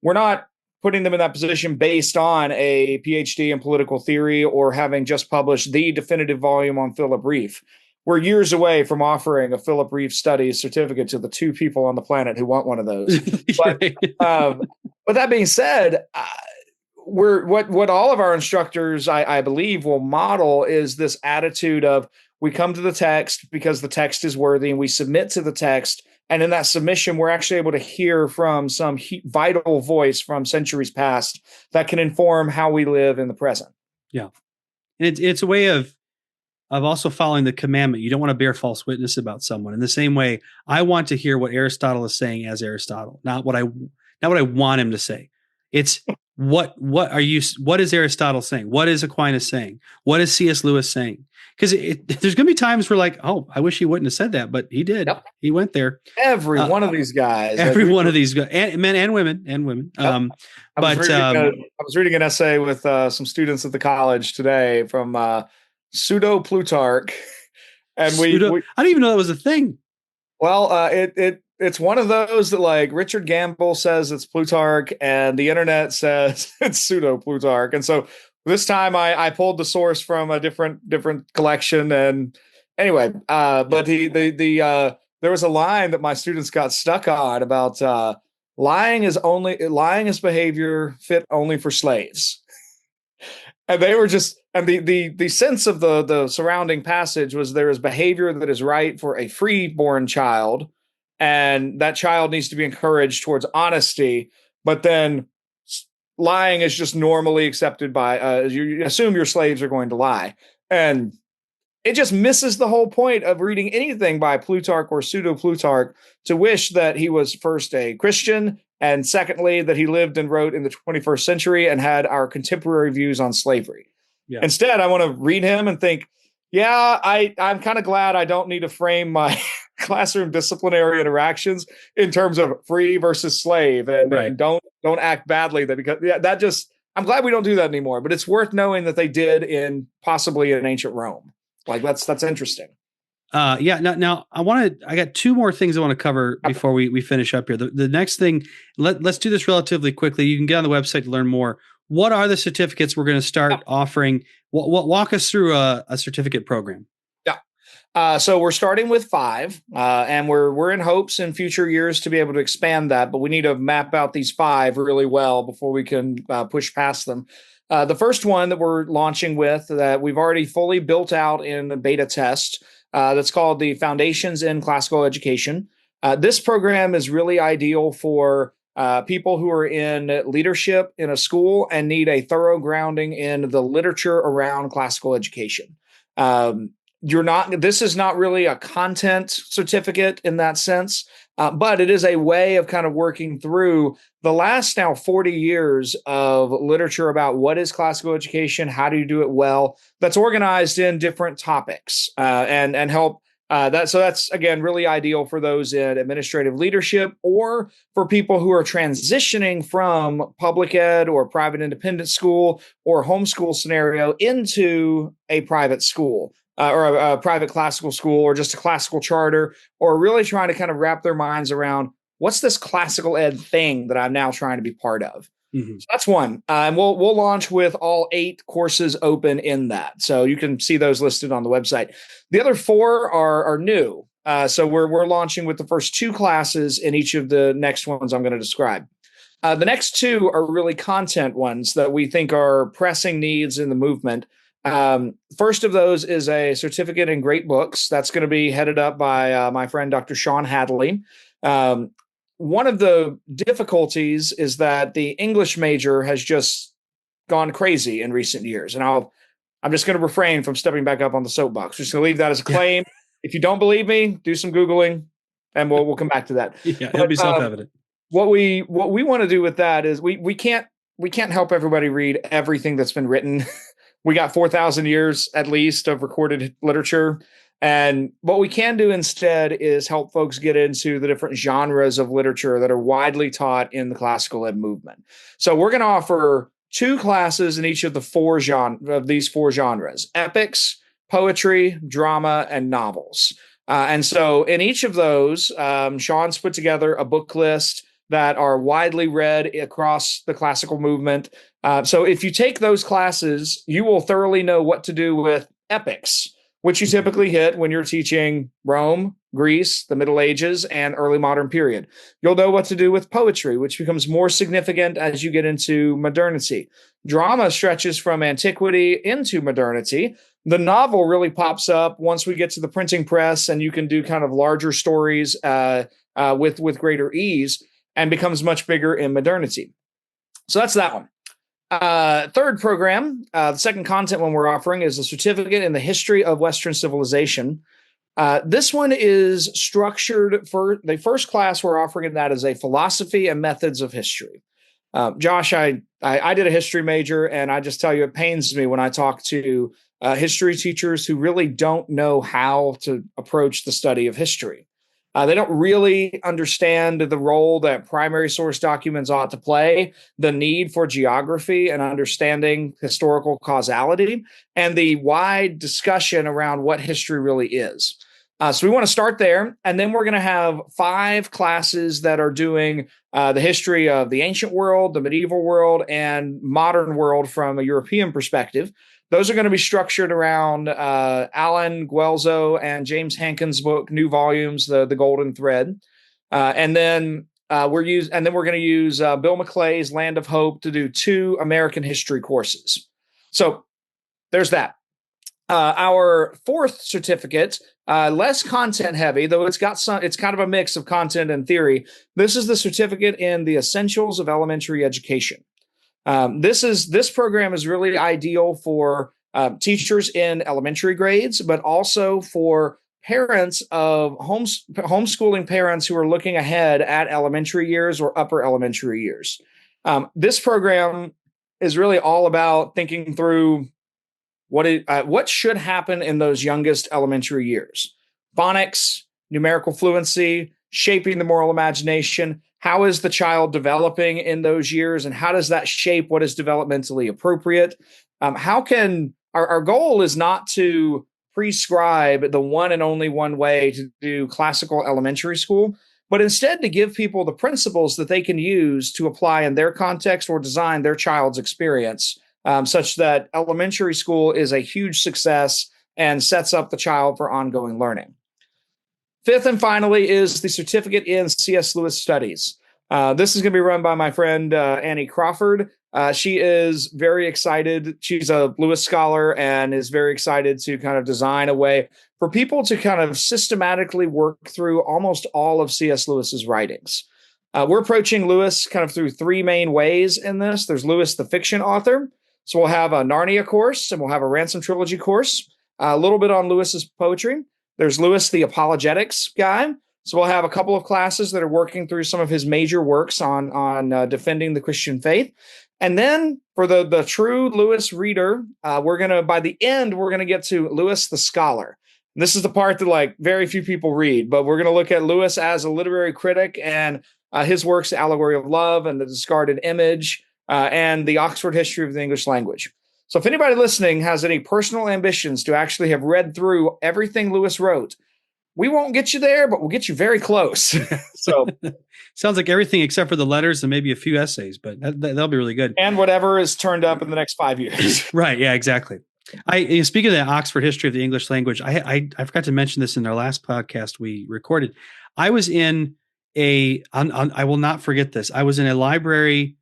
We're not putting them in that position based on a PhD in political theory or having just published the definitive volume on Philip Reef. We're years away from offering a Philip Reef Studies certificate to the 2 people on the planet who want one of those. But that being said, what all of our instructors, I believe, will model is this attitude of we come to the text because the text is worthy and we submit to the text. And in that submission, we're actually able to hear from some vital voice from centuries past that can inform how we live in the present. Yeah. And it's a way of of also following the commandment. You don't want to bear false witness about someone. In the same way, I want to hear what Aristotle is saying as Aristotle, not what I want him to say. It's what is Aristotle saying? What is Aquinas saying? What is C.S. Lewis saying? Because there's going to be times where like, oh, I wish he wouldn't have said that, but he did. Yep. He went there. Every one of these guys. One of these guys, and men and women. Yep. I was reading an essay with some students at the college today from pseudo Plutarch, and I didn't even know that was a thing. Well, it's one of those that like Richard Gamble says it's Plutarch, and the internet says it's pseudo Plutarch, and so this time I pulled the source from a different collection, and anyway, but there was a line that my students got stuck on about lying is behavior fit only for slaves. And they were just, and the sense of the surrounding passage was there is behavior that is right for a free-born child, and that child needs to be encouraged towards honesty, but then lying is just normally accepted by, you assume your slaves are going to lie. And it just misses the whole point of reading anything by Plutarch or pseudo-Plutarch to wish that he was first a Christian, and secondly, that he lived and wrote in the 21st century and had our contemporary views on slavery. Yeah. Instead, I want to read him and think, yeah, I'm kind of glad I don't need to frame my classroom disciplinary interactions in terms of free versus slave, and don't act badly. I'm glad we don't do that anymore. But it's worth knowing that they did possibly in ancient Rome. Like that's interesting. Now I got two more things I want to cover before we finish up here. The next thing, let's do this relatively quickly. You can get on the website to learn more. What are the certificates we're going to start offering? Walk us through a certificate program. So we're starting with 5, and we're in hopes in future years to be able to expand that, but we need to map out these 5 really well before we can push past them. The first one that we're launching with that we've already fully built out in the beta test, that's called the Foundations in Classical Education. This program is really ideal for people who are in leadership in a school and need a thorough grounding in the literature around classical education. This is not really a content certificate in that sense, but it is a way of kind of working through the last now 40 years of literature about what is classical education, how do you do it well, that's organized in different topics, and help that. So that's, again, really ideal for those in administrative leadership or for people who are transitioning from public ed or private independent school or homeschool scenario into a private school. Or a private classical school, or just a classical charter, or really trying to kind of wrap their minds around what's this classical ed thing that I'm now trying to be part of. Mm-hmm. So that's one. And we'll launch with all 8 courses open in that. So you can see those listed on the website. The other 4 are new. So we're launching with the first 2 classes in each of the next ones I'm going to describe. The next 2 are really content ones that we think are pressing needs in the movement. First of those is a certificate in great books. That's going to be headed up by my friend, Dr. Sean Hadley. One of the difficulties is that the English major has just gone crazy in recent years. And I'm just going to refrain from stepping back up on the soapbox. We're just going to leave that as a claim. Yeah. If you don't believe me, do some Googling and we'll come back to that. Yeah, it'll be self-evident. What we want to do with that is we can't help everybody read everything that's been written. We got 4,000 years at least of recorded literature. And what we can do instead is help folks get into the different genres of literature that are widely taught in the classical ed movement. So we're going to offer 2 classes in each of these 4 genres: epics, poetry, drama, and novels. And so in each of those, Sean's put together a book list that are widely read across the classical movement. So if you take those classes, you will thoroughly know what to do with epics, which you typically hit when you're teaching Rome, Greece, the Middle Ages, and early modern period. You'll know what to do with poetry, which becomes more significant as you get into modernity. Drama stretches from antiquity into modernity. The novel really pops up once we get to the printing press, and you can do kind of larger stories with greater ease, and becomes much bigger in modernity. So that's that one. Third program, the second content one we're offering is a certificate in the history of Western civilization. This one is structured for the first class we're offering that as a philosophy and methods of history. Josh, I did a history major, and I just tell you, it pains me when I talk to history teachers who really don't know how to approach the study of history. They don't really understand the role that primary source documents ought to play, the need for geography and understanding historical causality, and the wide discussion around what history really is. So we want to start there, and then we're going to have 5 classes that are doing the history of the ancient world, the medieval world, and modern world from a European perspective. Those are going to be structured around Alan Guelzo and James Hankin's book, New Volumes, the Golden Thread, and then we're going to use Bill McClay's Land of Hope to do 2 American history courses. So there's that. Our fourth certificate, less content heavy, though it's kind of a mix of content and theory. This is the certificate in the essentials of elementary education. This program is really ideal for teachers in elementary grades, but also for parents of homeschooling parents who are looking ahead at elementary years or upper elementary years. This program is really all about thinking through what should happen in those youngest elementary years. Phonics, numerical fluency, shaping the moral imagination. How is the child developing in those years, and how does that shape what is developmentally appropriate? Our goal is not to prescribe the one and only one way to do classical elementary school, but instead to give people the principles that they can use to apply in their context or design their child's experience, such that elementary school is a huge success and sets up the child for ongoing learning. Fifth and finally is the certificate in C.S. Lewis studies. This is going to be run by my friend Annie Crawford. She is very excited. She's a Lewis scholar and is very excited to kind of design a way for people to kind of systematically work through almost all of C.S. Lewis's writings. We're approaching Lewis kind of through 3 main ways in this. There's Lewis, the fiction author. So we'll have a Narnia course, and we'll have a Ransom Trilogy course, a little bit on Lewis's poetry. There's Lewis, the apologetics guy. So we'll have a couple of classes that are working through some of his major works on defending the Christian faith. And then for the true Lewis reader, by the end, we're going to get to Lewis, the scholar. And this is the part that very few people read, but we're going to look at Lewis as a literary critic and his works, Allegory of Love and The Discarded Image, and the Oxford History of the English Language. So if anybody listening has any personal ambitions to actually have read through everything Lewis wrote, we won't get you there, but we'll get you very close. So sounds like everything except for the letters and maybe a few essays, but that'll be really good. And whatever is turned up in the next 5 years. Right. Yeah, exactly. Speaking of the Oxford History of the English Language, I forgot to mention this in our last podcast we recorded. I was in I will not forget this. I was in a library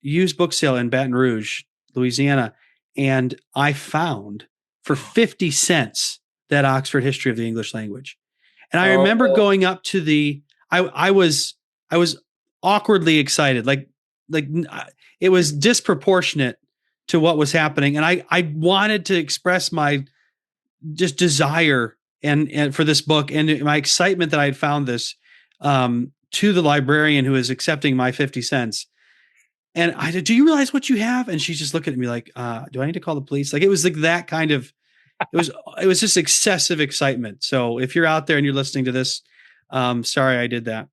used book sale in Baton Rouge, Louisiana, and I found for 50 cents that Oxford History of the English Language. And I remember going up to I was awkwardly excited. Like it was disproportionate to what was happening. And I wanted to express my just desire and for this book and my excitement that I had found this to the librarian who is accepting my 50 cents. And I said, "Do you realize what you have?" And she's just looking at me like, "Do I need to call the police?" Like it was like that kind of. It was just excessive excitement. So if you're out there and you're listening to this, sorry I did that.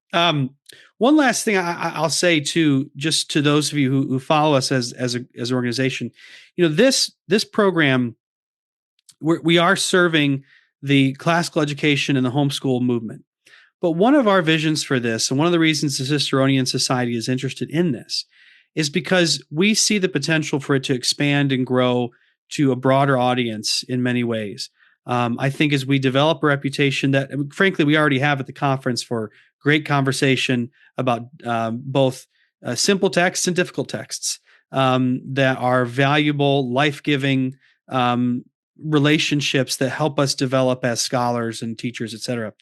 One last thing I'll say to those of you who follow us as an organization, this program, we are serving the classical education and the homeschool movement. But one of our visions for this, and one of the reasons the Ciceronian Society is interested in this, is because we see the potential for it to expand and grow to a broader audience in many ways. I think as we develop a reputation that, frankly, we already have at the conference for great conversation about both simple texts and difficult texts that are valuable, life-giving relationships that help us develop as scholars and teachers, et cetera.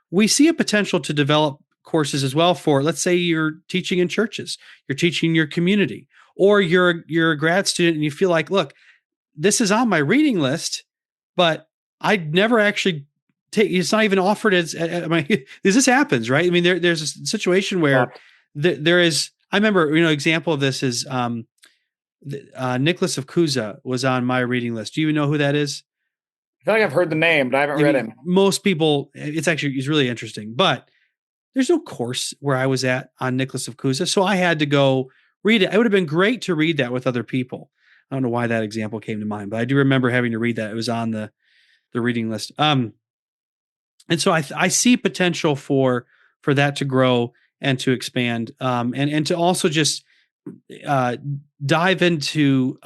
We see a potential to develop courses as well for, let's say you're teaching in churches, you're teaching your community, or you're a grad student and you feel like, look, this is on my reading list, but I'd never actually it's not even offered as, this happens, right? I mean, there's a situation where there is, I remember, example of this is, Nicholas of Cusa was on my reading list. Do you even know who that is? I feel like I've heard the name, but I haven't read him. Most people, he's really interesting, but there's no course where I was at on Nicholas of Cusa. So I had to go read it. It would have been great to read that with other people. I don't know why that example came to mind, but I do remember having to read that. It was on the reading list. And so I see potential for that to grow and to expand, and to also just dive into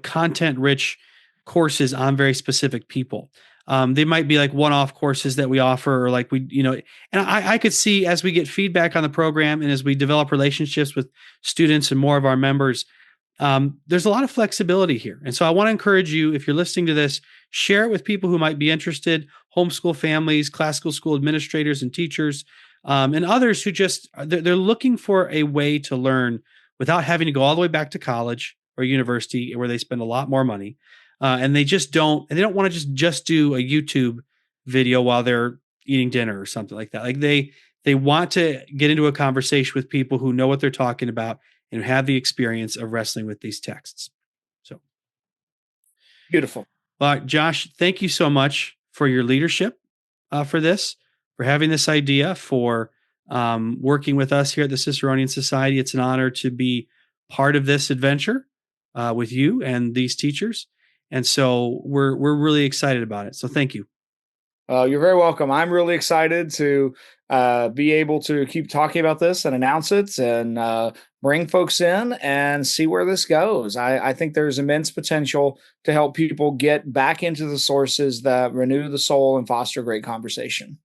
content-rich courses on very specific people. They might be like one-off courses that we offer, or like and I could see, as we get feedback on the program and as we develop relationships with students and more of our members, there's a lot of flexibility here. And so I want to encourage you, if you're listening to this, share it with people who might be interested, homeschool families, classical school administrators and teachers, and others who just, they're looking for a way to learn without having to go all the way back to college or university where they spend a lot more money. And they don't want to just do a YouTube video while they're eating dinner or something like that. Like they want to get into a conversation with people who know what they're talking about and have the experience of wrestling with these texts. So beautiful. Josh, thank you so much for your leadership for this, for having this idea, for working with us here at the Ciceronian Society. It's an honor to be part of this adventure with you and these teachers. And so we're really excited about it. So thank you. You're very welcome. I'm really excited to be able to keep talking about this and announce it and bring folks in and see where this goes. I think there's immense potential to help people get back into the sources that renew the soul and foster great conversation.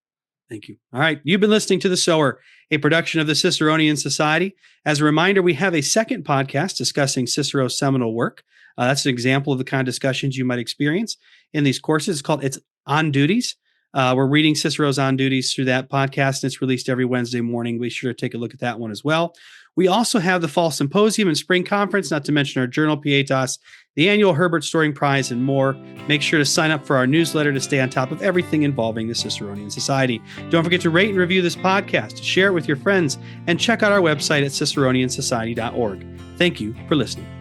Thank you. All right. You've been listening to The Sower, a production of the Ciceronian Society. As a reminder, we have a second podcast discussing Cicero's seminal work. That's an example of the kind of discussions you might experience in these courses. It's On Duties. We're reading Cicero's On Duties through that podcast, and it's released every Wednesday morning. Be sure to take a look at that one as well. We also have the Fall Symposium and Spring Conference, not to mention our Journal Pietas, the annual Herbert Storing Prize, and more. Make sure to sign up for our newsletter to stay on top of everything involving the Ciceronian Society. Don't forget to rate and review this podcast, share it with your friends, and check out our website at ciceroniansociety.org. Thank you for listening.